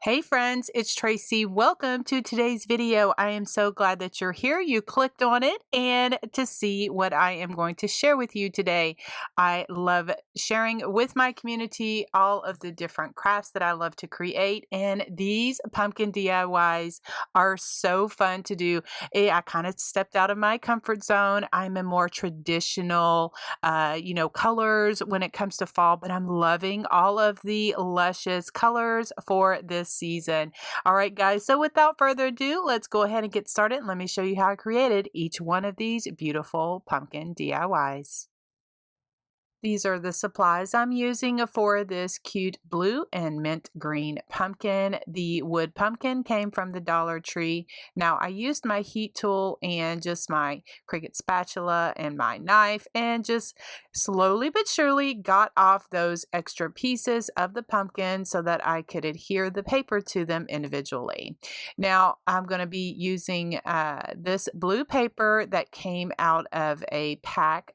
Hey friends, it's Tracy. Welcome to today's video. I am so glad that you're here. You clicked on it and to see what I am going to share with you today. I love sharing with my community all of the different crafts that I love to create, and these pumpkin DIYs are so fun to do. I kind of stepped out of my comfort zone. I'm a more traditional, colors when it comes to fall, but I'm loving all of the luscious colors for this season. All right, guys, so without further ado, let's go ahead and get started and let me show you how I created each one of these beautiful pumpkin DIYs. These are the supplies I'm using for this cute blue and mint green pumpkin. The wood pumpkin came from the Dollar Tree. Now I used my heat tool and just my Cricut spatula and my knife and just slowly but surely got off those extra pieces of the pumpkin so that I could adhere the paper to them individually. Now I'm going to be using this blue paper that came out of a pack.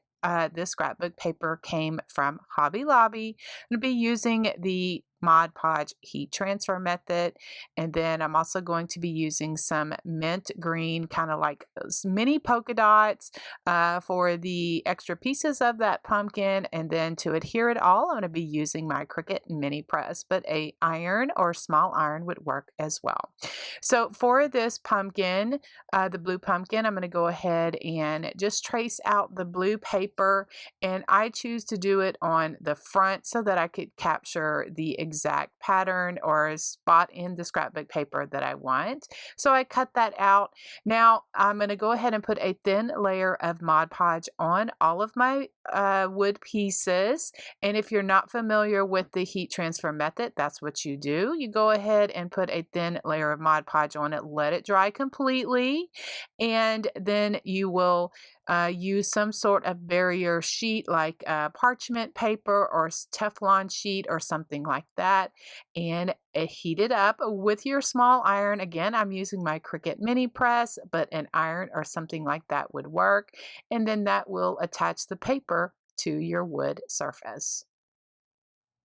This scrapbook paper came from Hobby Lobby. I'm going to be using the Mod Podge heat transfer method, and then I'm also going to be using some mint green, kind of like mini polka dots for the extra pieces of that pumpkin. And then to adhere it all, I'm going to be using my Cricut mini press, but a iron or small iron would work as well. So for this pumpkin, the blue pumpkin, I'm going to go ahead and just trace out the blue paper, and I choose to do it on the front so that I could capture the exact pattern or spot in the scrapbook paper that I want. So I cut that out. Now I'm going to go ahead and put a thin layer of Mod Podge on all of my wood pieces. And if you're not familiar with the heat transfer method, that's what you do. You go ahead and put a thin layer of Mod Podge on it, let it dry completely, and then you will use some sort of barrier sheet like parchment paper or Teflon sheet or something like that, and heat it up with your small iron. Again, I'm using my Cricut mini press, but an iron or something like that would work, and then that will attach the paper to your wood surface.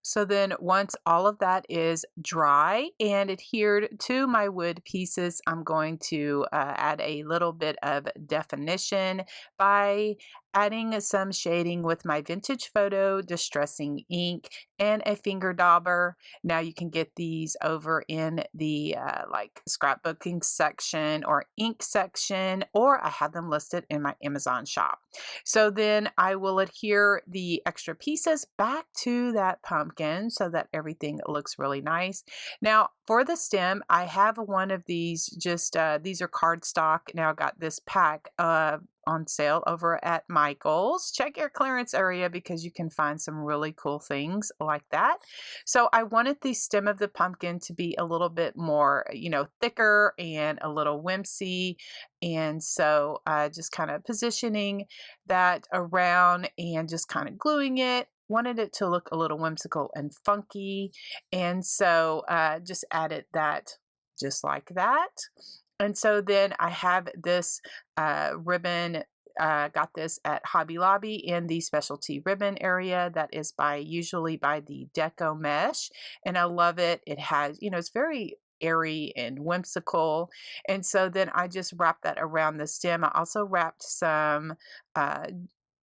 So then once all of that is dry and adhered to my wood pieces, I'm going to add a little bit of definition by adding some shading with my Vintage Photo Distressing Ink and a finger dauber. Now you can get these over in the like scrapbooking section or ink section, or I have them listed in my Amazon shop. So then I will adhere the extra pieces back to that pumpkin so that everything looks really nice. Now for the stem, I have one of these, just these are cardstock. Now I got this pack on sale over at Michael's. Check your clearance area because you can find some really cool things like that. So I wanted the stem of the pumpkin to be a little bit more, thicker and a little whimsy. And so just kind of positioning that around and just kind of gluing it. Wanted it to look a little whimsical and funky. And so just added that just like that. And so then I have this ribbon, got this at Hobby Lobby in the specialty ribbon area that is usually by the Deco mesh. And I love it. It has, it's very airy and whimsical. And so then I just wrapped that around the stem. I also wrapped some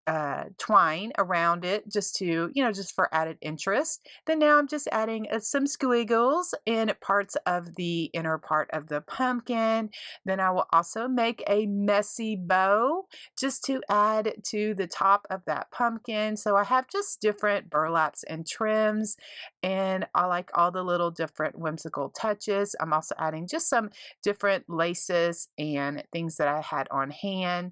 uh, twine around it just to, just for added interest. Then now I'm just adding some squiggles in parts of the inner part of the pumpkin. Then I will also make a messy bow just to add to the top of that pumpkin. So I have just different burlaps and trims, and I like all the little different whimsical touches. I'm also adding just some different laces and things that I had on hand.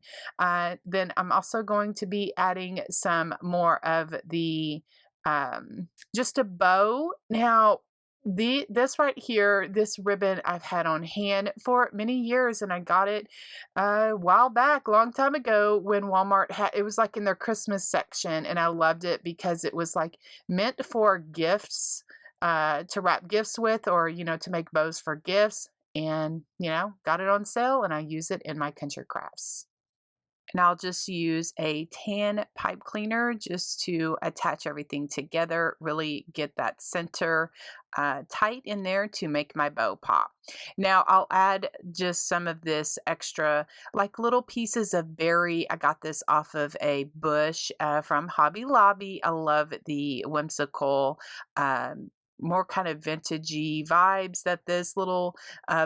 Then I'm also going to be adding some more of the just a bow. Now this right here, this ribbon I've had on hand for many years, and I got it a while back, long time ago, when Walmart had it was like in their Christmas section, and I loved it because it was like meant for gifts, to wrap gifts with, or to make bows for gifts. And got it on sale, and I use it in my country crafts. And I'll just use a tan pipe cleaner just to attach everything together, really get that center tight in there to make my bow pop. Now I'll add just some of this extra, like little pieces of berry. I got this off of a bush from Hobby Lobby. I love the whimsical, more kind of vintagey vibes that this little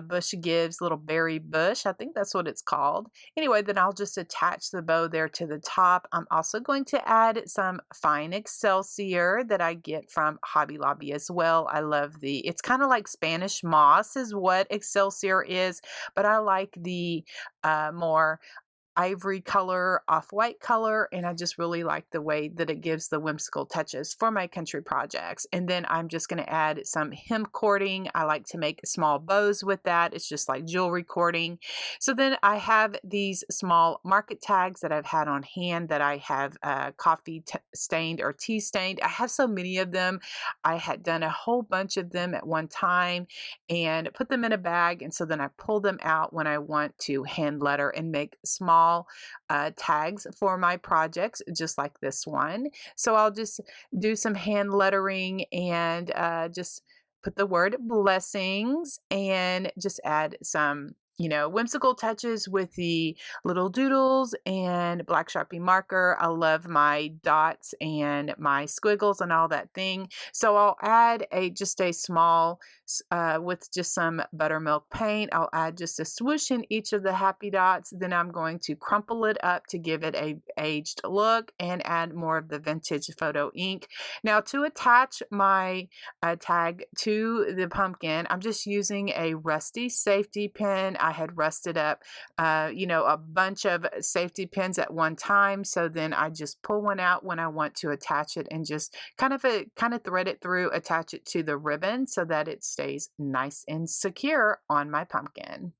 bush gives, little berry bush. I think that's what it's called. Anyway, then I'll just attach the bow there to the top. I'm also going to add some fine excelsior that I get from Hobby Lobby as well. I love it's kind of like Spanish moss is what excelsior is, but I like the more ivory color, off-white color, and I just really like the way that it gives the whimsical touches for my country projects. And then I'm just going to add some hem cording. I like to make small bows with that. It's just like jewelry cording. So then I have these small market tags that I've had on hand that I have coffee stained or tea stained. I have so many of them. I had done a whole bunch of them at one time and put them in a bag, and so then I pull them out when I want to hand letter and make small tags for my projects, just like this one. So I'll just do some hand lettering and just put the word blessings and just add some, whimsical touches with the little doodles and black Sharpie marker. I love my dots and my squiggles and all that thing. So I'll add just a small, with just some buttermilk paint. I'll add just a swoosh in each of the happy dots. Then I'm going to crumple it up to give it a aged look and add more of the vintage photo ink. Now to attach my tag to the pumpkin, I'm just using a rusty safety pin. I had rusted up, a bunch of safety pins at one time. So then I just pull one out when I want to attach it and just kind of thread it through, attach it to the ribbon so that it stays nice and secure on my pumpkin.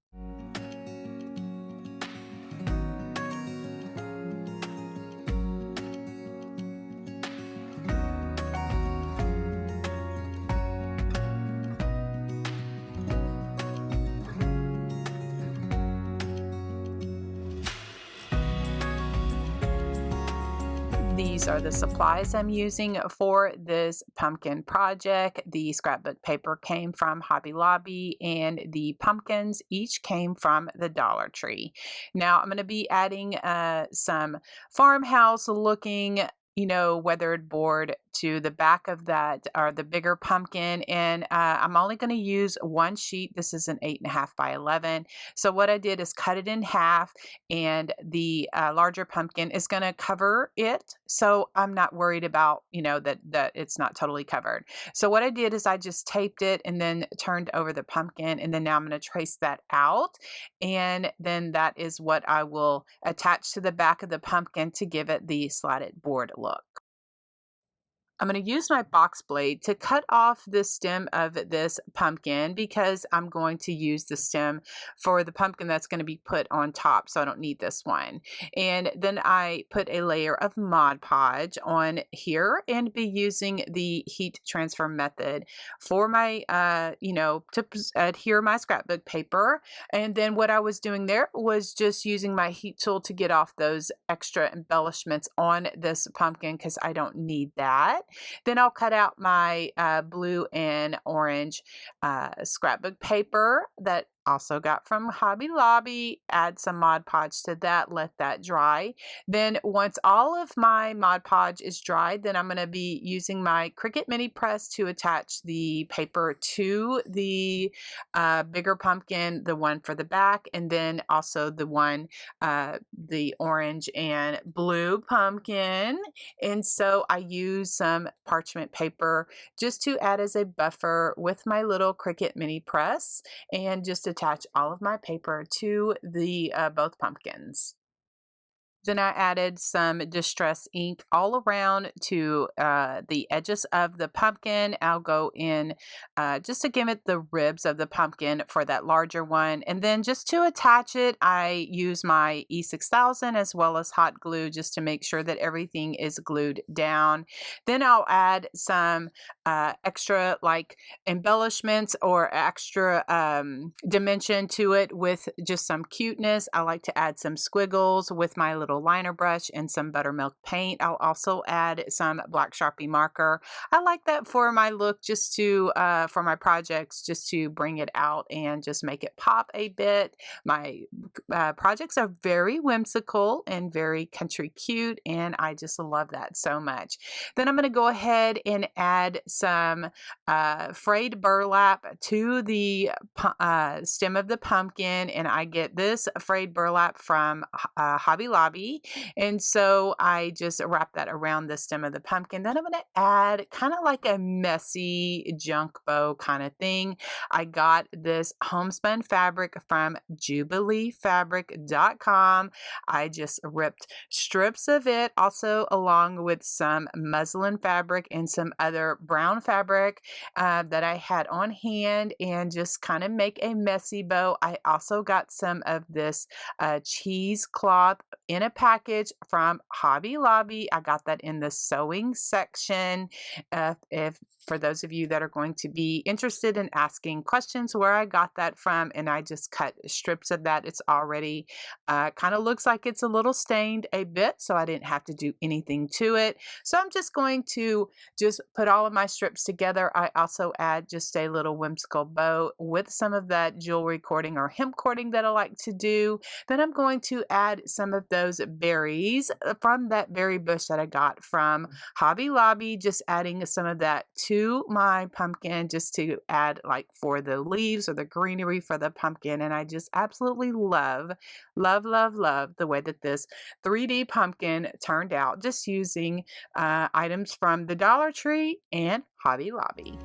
These are the supplies I'm using for this pumpkin project. The scrapbook paper came from Hobby Lobby and the pumpkins each came from the Dollar Tree. Now I'm going to be adding some farmhouse looking weathered board to the back of that, or the bigger pumpkin. And I'm only going to use one sheet. This is an 8.5 by 11. So what I did is cut it in half, and the larger pumpkin is going to cover it. So I'm not worried about, that it's not totally covered. So what I did is I just taped it and then turned over the pumpkin. And then now I'm going to trace that out. And then that is what I will attach to the back of the pumpkin to give it the slatted board look. I'm going to use my box blade to cut off the stem of this pumpkin because I'm going to use the stem for the pumpkin that's going to be put on top, so I don't need this one. And then I put a layer of Mod Podge on here and be using the heat transfer method for my, to adhere my scrapbook paper. And then what I was doing there was just using my heat tool to get off those extra embellishments on this pumpkin because I don't need that. Then I'll cut out my blue and orange scrapbook paper that also got from Hobby Lobby. Add some Mod Podge to that, let that dry. Then once all of my Mod Podge is dried, then I'm going to be using my Cricut mini press to attach the paper to the bigger pumpkin, the one for the back, and then also the one, the orange and blue pumpkin. And so I use some parchment paper just to add as a buffer with my little Cricut mini press, and just attach all of my paper to the both pumpkins. Then I added some distress ink all around to the edges of the pumpkin. I'll go in just to give it the ribs of the pumpkin for that larger one. And then just to attach it, I use my E6000 as well as hot glue just to make sure that everything is glued down. Then I'll add some extra like embellishments or extra dimension to it with just some cuteness. I like to add some squiggles with my little little liner brush and some buttermilk paint. I'll also add some black Sharpie marker. I like that for my look, just to for my projects, just to bring it out and just make it pop a bit. My projects are very whimsical and very country cute, and I just love that so much. Then I'm going to go ahead and add some frayed burlap to the stem of the pumpkin, and I get this frayed burlap from Hobby Lobby, and so I just wrap that around the stem of the pumpkin. Then I'm going to add kind of like a messy junk bow kind of thing. I got this homespun fabric from jubileefabric.com. I just ripped strips of it, also along with some muslin fabric and some other brown fabric that I had on hand, and just kind of make a messy bow. I also got some of this cheesecloth in a package from Hobby Lobby. I got that in the sewing section. If for those of you that are going to be interested in asking questions where I got that from, and I just cut strips of that. It's already kind of looks like it's a little stained a bit, so I didn't have to do anything to it. So I'm just going to just put all of my strips together. I also add just a little whimsical bow with some of that jewelry cording or hemp cording that I like to do. Then I'm going to add some of those berries from that berry bush that I got from Hobby Lobby, just adding some of that to my pumpkin, just to add like for the leaves or the greenery for the pumpkin. And I just absolutely love the way that this 3D pumpkin turned out, just using items from the Dollar Tree and Hobby Lobby.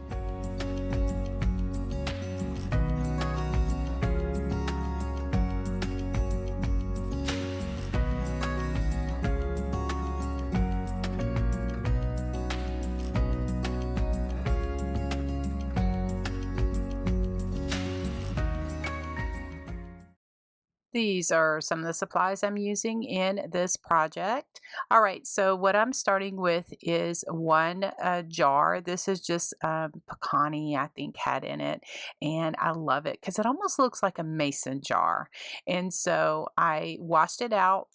These are some of the supplies I'm using in this project. All right, so what I'm starting with is one jar. This is just pecani, I think, had in it, and I love it because it almost looks like a mason jar. And so I washed it out,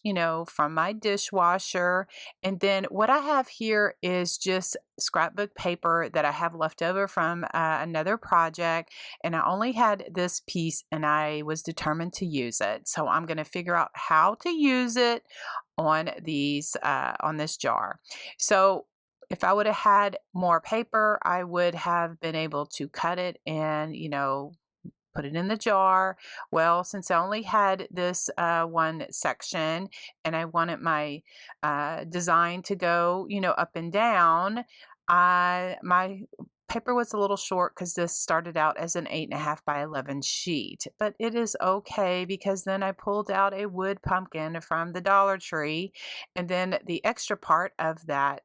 from my dishwasher. And then what I have here is just scrapbook paper that I have left over from another project, and I only had this piece and I was determined to use it. So I'm going to figure out how to use it on this jar. So if I would have had more paper, I would have been able to cut it and, put it in the jar. Well, since I only had this one section and I wanted my design to go, up and down, my paper was a little short because this started out as an 8.5 by 11 sheet, but it is okay because then I pulled out a wood pumpkin from the Dollar Tree, and then the extra part of that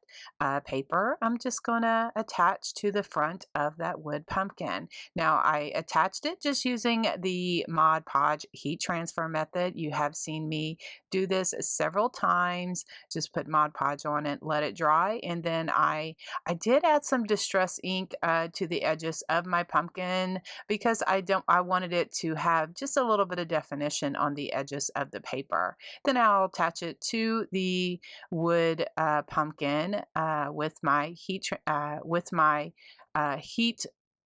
paper I'm just gonna attach to the front of that wood pumpkin. Now I attached it just using the Mod Podge heat transfer method. You have seen me do this several times. Just put Mod Podge on it, let it dry, and then I did add some distress ink to the edges of my pumpkin because I wanted it to have just a little bit of definition on the edges of the paper. Then I'll attach it to the wood pumpkin with my heat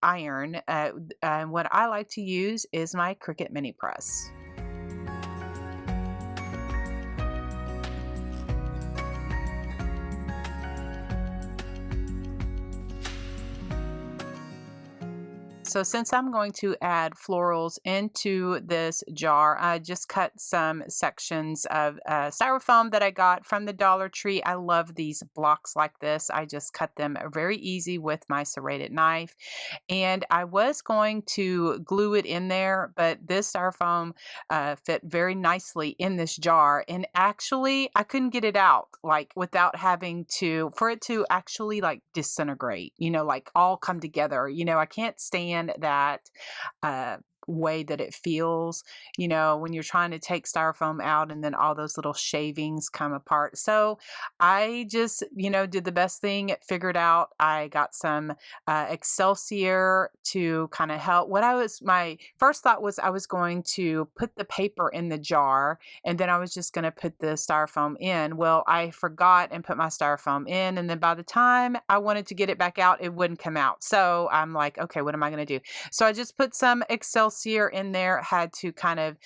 iron. And what I like to use is my Cricut mini press. So since I'm going to add florals into this jar, I just cut some sections of styrofoam that I got from the Dollar Tree. I love these blocks like this. I just cut them very easy with my serrated knife. And I was going to glue it in there, but this styrofoam fit very nicely in this jar. And actually, I couldn't get it out without having for it to actually disintegrate, like all come together. I can't stand that way that it feels, when you're trying to take styrofoam out and then all those little shavings come apart. So I just, did the best thing, figured out. I got some Excelsior to kind of help. My first thought was I was going to put the paper in the jar and then I was just going to put the styrofoam in. Well, I forgot and put my styrofoam in. And then by the time I wanted to get it back out, it wouldn't come out. So I'm like, okay, what am I going to do? So I just put some Excelsior in there, had to kind of,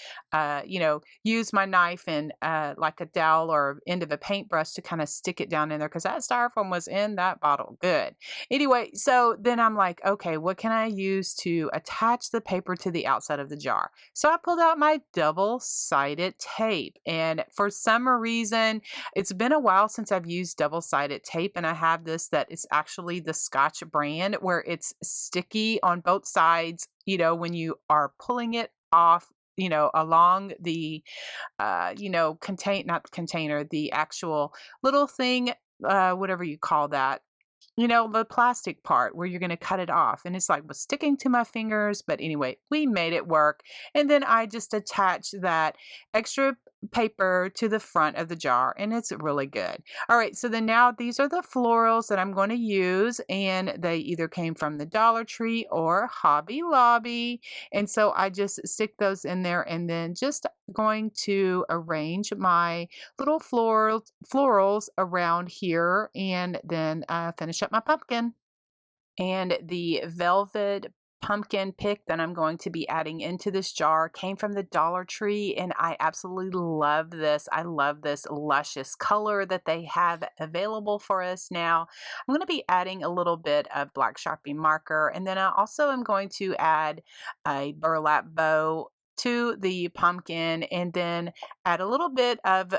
use my knife and like a dowel or end of a paintbrush to kind of stick it down in there because that styrofoam was in that bottle. Good. Anyway, so then I'm like, okay, what can I use to attach the paper to the outside of the jar? So I pulled out my double-sided tape. And for some reason, it's been a while since I've used double-sided tape. And I have this that is actually the Scotch brand where it's sticky on both sides, when you are pulling it off, along the, not container, the actual little thing, whatever you call that, the plastic part where you're going to cut it off. And it's like was sticking to my fingers. But anyway, we made it work. And then I just attached that extra paper to the front of the jar and it's really good. All right. So then now these are the florals that I'm going to use. And they either came from the Dollar Tree or Hobby Lobby. And so I just stick those in there and then just going to arrange my little florals around here and then finish up my pumpkin. And the velvet pumpkin pick that I'm going to be adding into this jar came from the Dollar Tree, and I absolutely love this. I love this luscious color that they have available for us now. I'm going to be adding a little bit of black Sharpie marker, and then I also am going to add a burlap bow to the pumpkin and then add a little bit of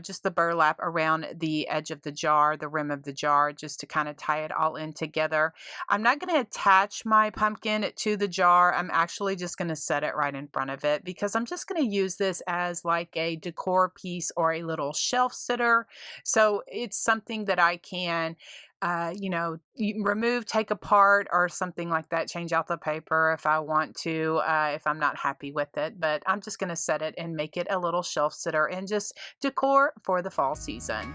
just the burlap around the edge of the jar, the rim of the jar, just to kind of tie it all in together. I'm not going to attach my pumpkin to the jar. I'm actually just going to set it right in front of it because I'm just going to use this as like a decor piece or a little shelf sitter. So it's something that I can remove, take apart or something like that, change out the paper if I want to, if I'm not happy with it, but I'm just going to set it and make it a little shelf sitter and just decor for the fall season.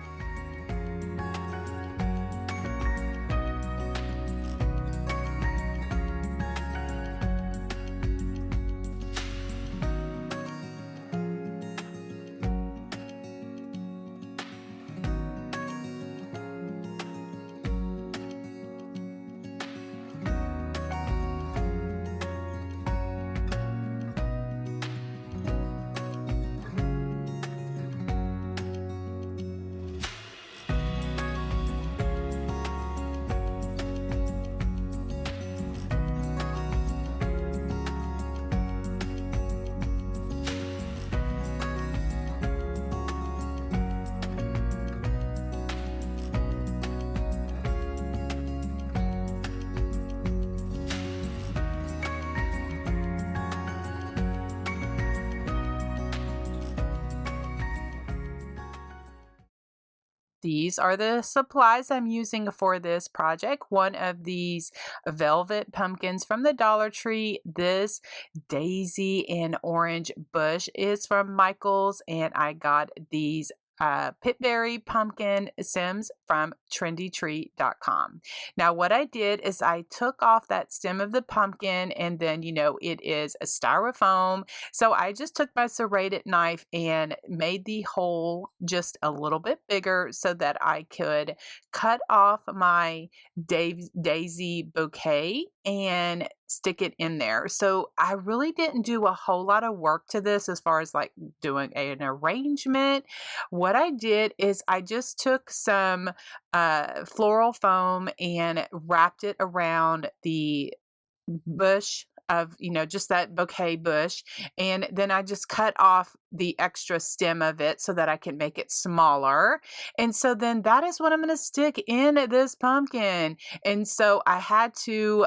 These are the supplies I'm using for this project. One of these velvet pumpkins from the Dollar Tree. This daisy and orange bush is from Michael's, and I got these pitberry pumpkin stems from trendytree.com. Now, what I did is I took off that stem of the pumpkin and then, it is a styrofoam. So I just took my serrated knife and made the hole just a little bit bigger so that I could cut off my daisy bouquet and stick it in there. So I really didn't do a whole lot of work to this as far as like doing an arrangement. What I did is I just took some floral foam and wrapped it around the bush of, just that bouquet bush. And then I just cut off the extra stem of it so that I can make it smaller. And so then that is what I'm going to stick in this pumpkin. And so I had to,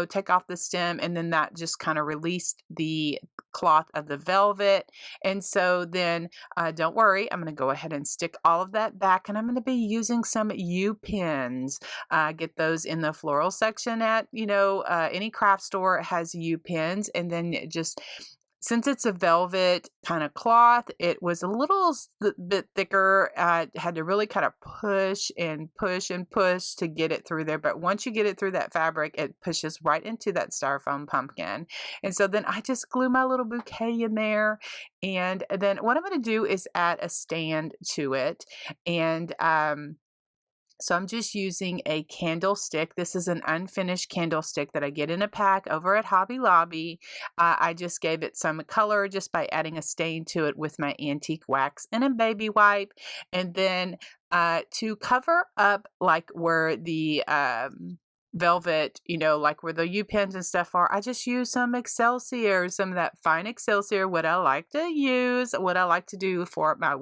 take off the stem, and then that just kind of released the cloth of the velvet. And so then don't worry, I'm going to go ahead and stick all of that back, and I'm going to be using some U pins. Get those in the floral section at, any craft store has U pins. And then just since it's a velvet kind of cloth, it was a little bit thicker. Had to really kind of push and push and push to get it through there. But once you get it through that fabric, it pushes right into that styrofoam pumpkin. And so then I just glue my little bouquet in there. And then what I'm going to do is add a stand to it. And so I'm just using a candlestick. This is an unfinished candlestick that I get in a pack over at Hobby Lobby. I just gave it some color just by adding a stain to it with my antique wax and a baby wipe. And then to cover up like where the velvet, like where the U pins and stuff are, I just use some Excelsior, some of that fine Excelsior, what I like to use, what I like to do for my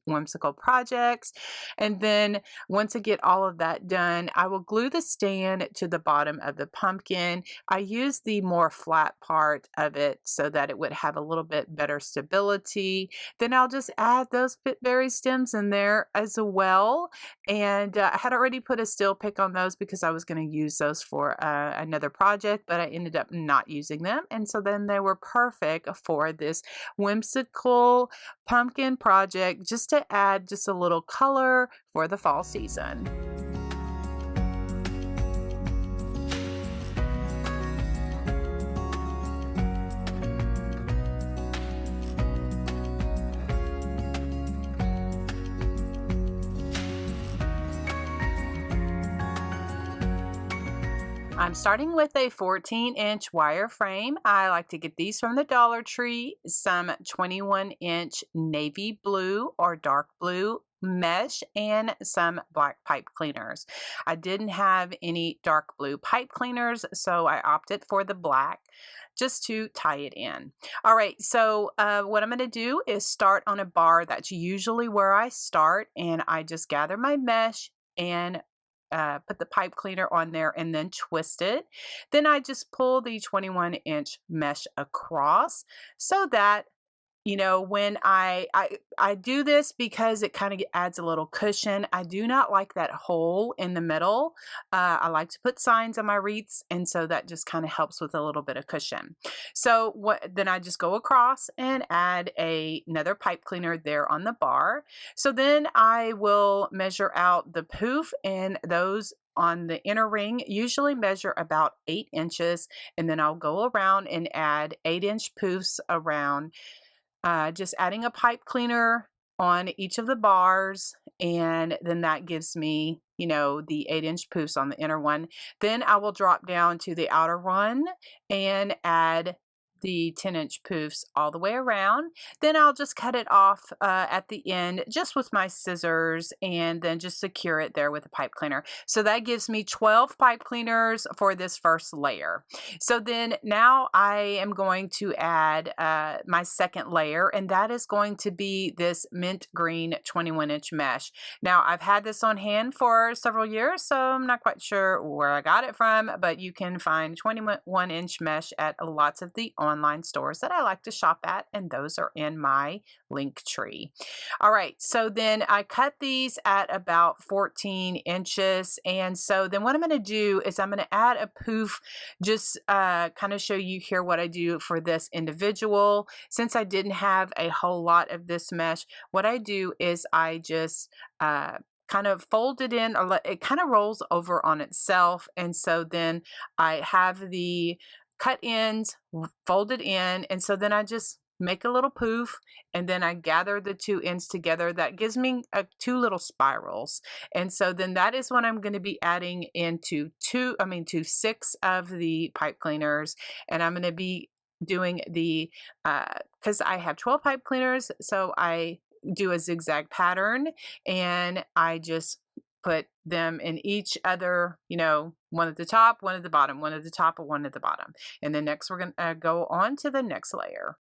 whimsical projects. And then once I get all of that done, I will glue the stand to the bottom of the pumpkin. I use the more flat part of it so that it would have a little bit better stability. Then I'll just add those pitberry stems in there as well. And I had already put a steel pick on those because I was going to use those for another project, but I ended up not using them. And so then they were perfect for this whimsical pumpkin project, just to add just a little color for the fall season. I'm starting with a 14-inch wire frame. I like to get these from the Dollar Tree, some 21-inch navy blue or dark blue mesh, and some black pipe cleaners. I didn't have any dark blue pipe cleaners, so I opted for the black just to tie it in. All right, so what I'm going to do is start on a bar. That's usually where I start, and I just gather my mesh and put the pipe cleaner on there and then twist it. Then I just pull the 21-inch mesh across so that when I do this because it kind of adds a little cushion. I do not like that hole in the middle. I like to put signs on my wreaths, and so that just kind of helps with a little bit of cushion. So then I just go across and add another pipe cleaner there on the bar. So then I will measure out the poof, and those on the inner ring usually measure about 8 inches, and then I'll go around and add 8-inch poofs around, just adding a pipe cleaner on each of the bars, and then that gives me, the 8-inch poofs on the inner one. Then I will drop down to the outer one and add the 10-inch poofs all the way around. Then I'll just cut it off at the end just with my scissors, and then just secure it there with a pipe cleaner. So that gives me 12 pipe cleaners for this first layer. So then now I am going to add my second layer, and that is going to be this mint green 21-inch mesh. Now I've had this on hand for several years, so I'm not quite sure where I got it from, but you can find 21-inch mesh at lots of the online stores that I like to shop at, and those are in my link tree. All right, so then I cut these at about 14 inches, and so then what I'm going to do is I'm going to add a poof, just kind of show you here what I do for this individual. Since I didn't have a whole lot of this mesh, what I do is I just kind of fold it in, or it kind of rolls over on itself, and so then I have the cut ends folded in, and so then I just make a little poof, and then I gather the two ends together. That gives me two little spirals, and so then that is what I'm going to be adding into to 6 of the pipe cleaners, and I'm going to be doing the because I have 12 pipe cleaners, so I do a zigzag pattern, and I just put them in each other, one at the top, one at the bottom, one at the top, and one at the bottom. And then next we're going to go on to the next layer.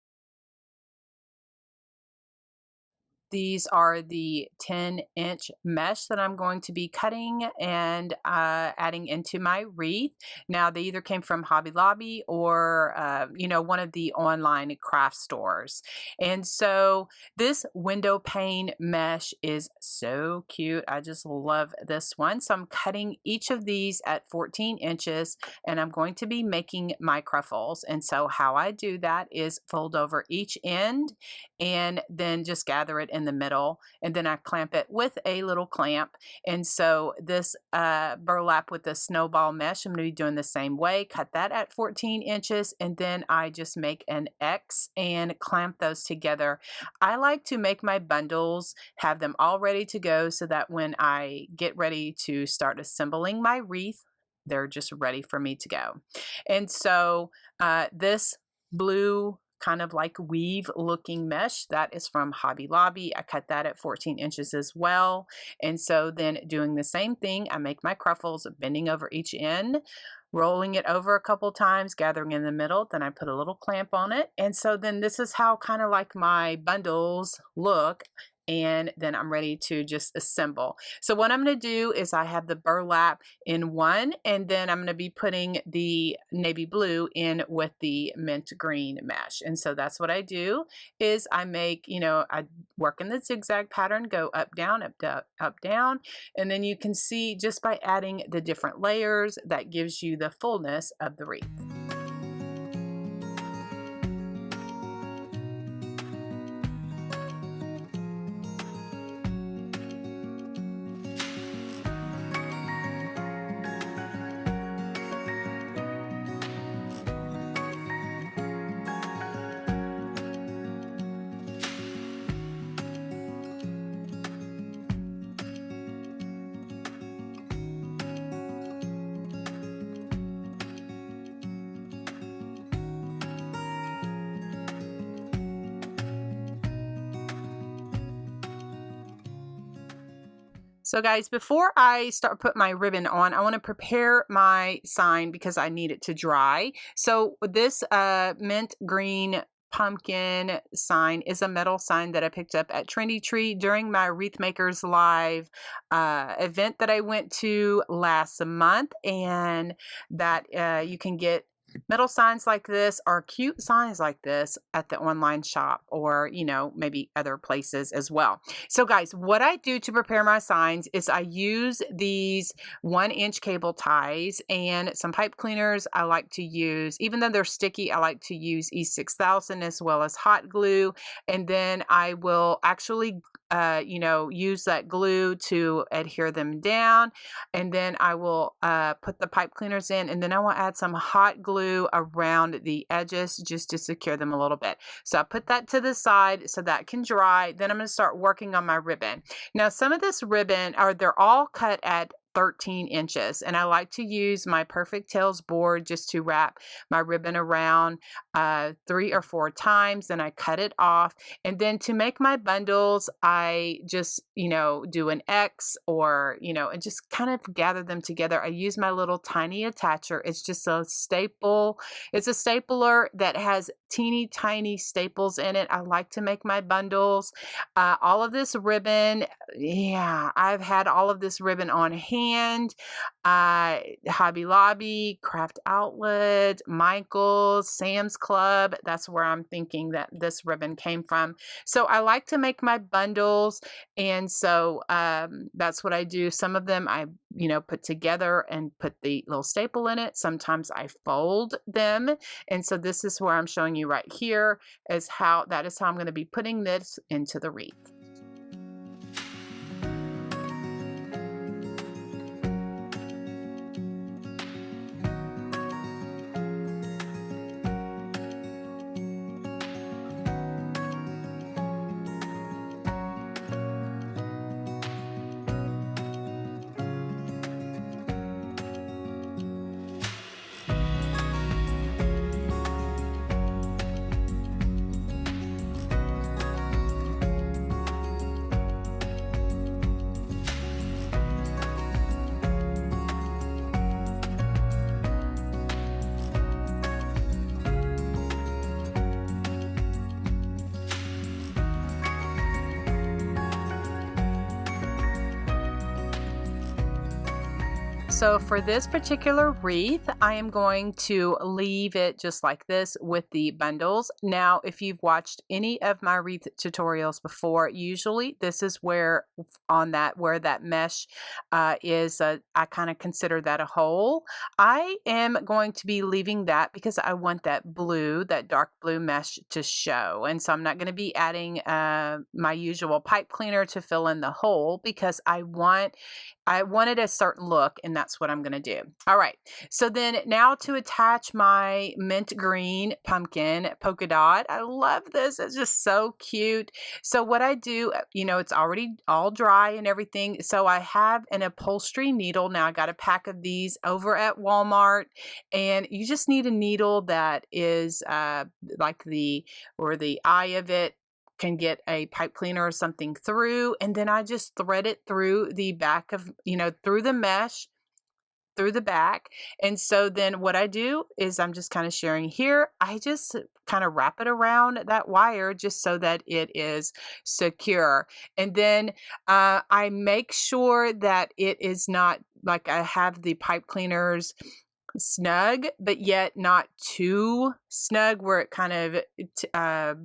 These are the 10-inch mesh that I'm going to be cutting and adding into my wreath. Now, they either came from Hobby Lobby or, one of the online craft stores. And so this window pane mesh is so cute. I just love this one. So I'm cutting each of these at 14 inches, and I'm going to be making my cruffles. And so how I do that is fold over each end and then just gather it in the middle, and then I clamp it with a little clamp. And so this burlap with the snowball mesh, I'm going to be doing the same way. Cut that at 14 inches, and then I just make an X and clamp those together. I like to make my bundles, have them all ready to go, so that when I get ready to start assembling my wreath, they're just ready for me to go. And so this blue kind of like weave looking mesh, that is from Hobby Lobby. I cut that at 14 inches as well. And so then doing the same thing, I make my cruffles, bending over each end, rolling it over a couple times, gathering in the middle, then I put a little clamp on it. And so then this is how kind of like my bundles look. And then I'm ready to just assemble. So what I'm going to do is I have the burlap in one, and then I'm going to be putting the navy blue in with the mint green mesh. And so that's what I do is I make, I work in the zigzag pattern, go up, down, up, down. And then you can see just by adding the different layers, that gives you the fullness of the wreath. So guys, before I start put my ribbon on, I want to prepare my sign because I need it to dry. So this mint green pumpkin sign is a metal sign that I picked up at Trendy Tree during my Wreath Makers Live event that I went to last month, and that you can get metal signs like this or cute signs like this at the online shop, or maybe other places as well. So guys, what I do to prepare my signs is I use these 1-inch cable ties and some pipe cleaners. I like to use, even though they're sticky, I like to use E6000 as well as hot glue. And then I will actually use that glue to adhere them down. And then I will put the pipe cleaners in, and then I will add some hot glue around the edges just to secure them a little bit. So I put that to the side so that can dry. Then I'm going to start working on my ribbon. Now, some of this ribbon, they're all cut at 13 inches, and I like to use my Perfect Tails board just to wrap my ribbon around 3 or 4 times. Then I cut it off, and then to make my bundles, I just do an X, or and just kind of gather them together. I use my little tiny attacher. It's just a staple. It's a stapler that has teeny tiny staples in it. I like to make my bundles. All of this ribbon, I've had all of this ribbon on hand. Hobby Lobby, Craft Outlet, Michael's, Sam's Club. That's where I'm thinking that this ribbon came from. So I like to make my bundles, and so that's what I do. Some of them I put together and put the little staple in it. Sometimes I fold them, and so this is where I'm showing you right here is how I'm going to be putting this into the wreath. so for this particular wreath, I am going to leave it just like this with the bundles. Now, if you've watched any of my wreath tutorials before, usually this is where where that mesh is, I kind of consider that a hole. I am going to be leaving that because I want that blue, that dark blue mesh to show. And so I'm not going to be adding my usual pipe cleaner to fill in the hole because I wanted a certain look, and that's what I'm going to do. All right. So then now to attach my mint green pumpkin polka dot. I love this. It's just so cute. So what I do, it's already all dry and everything. So I have an upholstery needle. Now I got a pack of these over at Walmart, and you just need a needle that is like the eye of it can get a pipe cleaner or something through, and then I just thread it through the back of, through the mesh, through the back. And so then what I do is, I'm just kind of sharing here, I just kind of wrap it around that wire just so that it is secure. And then I make sure that it is not like I have the pipe cleaners snug, but yet not too snug where it kind of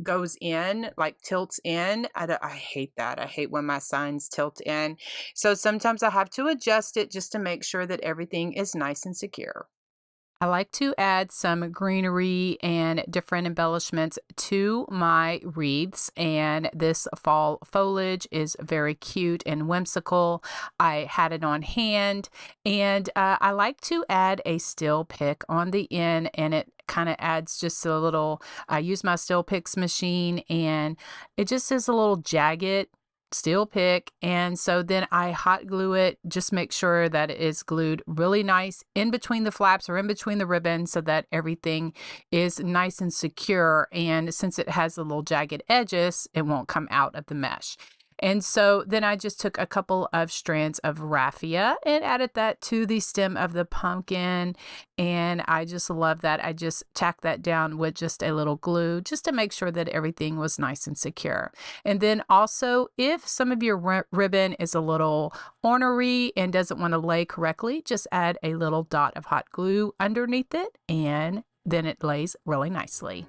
goes in, like tilts in. I hate that. I hate when my signs tilt in. So sometimes I have to adjust it just to make sure that everything is nice and secure. I like to add some greenery and different embellishments to my wreaths, and this fall foliage is very cute and whimsical. I had it on hand, and I like to add a steel pick on the end, and it kind of adds just a little, I use my steel picks machine, and it just is a little jagged steel pick. And so then I hot glue it, just make sure that it is glued really nice in between the flaps or in between the ribbons so that everything is nice and secure. And since it has the little jagged edges, it won't come out of the mesh. And so then I just took a couple of strands of raffia and added that to the stem of the pumpkin. And I just love that. I just tacked that down with just a little glue just to make sure that everything was nice and secure. And then also, if some of your ribbon is a little ornery and doesn't want to lay correctly, just add a little dot of hot glue underneath it, and then it lays really nicely.